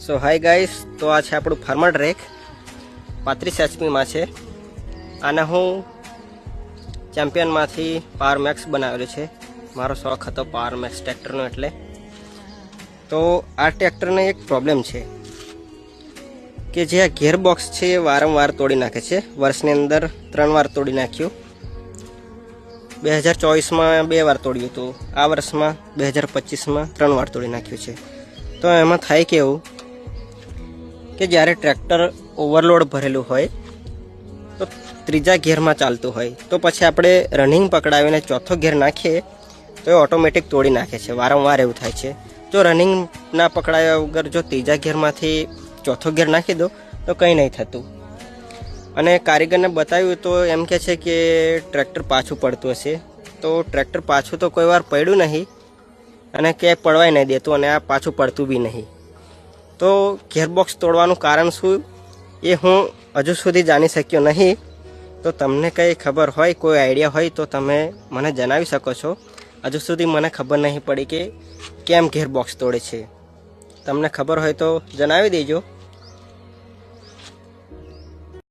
સો hi guys, તો આ છે આપણું ફાર્મર ટ્રેક 35 HP છે. આને હું ચેમ્પિયનમાંથી પાવર મેક્સ બનાવેલું છે. મારો શોખ હતો પાવર મેક્સ ટ્રેક્ટરનો, એટલે તો આ ટ્રેક્ટરને એક પ્રોબ્લેમ છે કે જે આ ગિયર બોક્સ છે એ વારંવાર તોડી નાખે છે. વર્ષની અંદર 3 વાર તોડી નાખ્યું. 2024માં 2 વાર તોડ્યું હતું. આ વર્ષમાં 2025માં 3 વાર તોડી નાખ્યું છે. તો એમાં થાય કેવું કે જ્યારે ટ્રેક્ટર ઓવરલોડ ભરેલું હોય તો ત્રીજા ગિયરમાં ચાલતું હોય તો પછી આપણે રનિંગ પકડાવીને ચોથો ગિયર નાખીએ તો એ ઓટોમેટિક તોડી નાખે છે. વારંવાર એવું થાય છે. જો રનિંગ ના પકડાયા વગર જો ત્રીજા ગિયરમાંથી ચોથો ગિયર નાખી દો તો કંઈ નહીં થતું. અને કારીગરને બતાવ્યું તો એમ કહે છે કે ટ્રેક્ટર પાછું પડતું હશે. તો ટ્રેક્ટર પાછું તો કોઈ વાર પડ્યું નહીં અને ક્યાંય પડવાય નહીં દેતું, અને આ પાછું પડતું બી નહીં. તો ગિયરબોક્સ તોડવાનું કારણ શું એ હું હજુ સુધી જાણી શક્યો નહીં. તો તમને કંઈ ખબર હોય, કોઈ આઈડિયા હોય તો તમે મને જણાવી શકો છો. હજુ સુધી મને ખબર નહીં પડી કે કેમ ગિયરબોક્સ તોડે છે. તમને ખબર હોય તો જણાવી દેજો.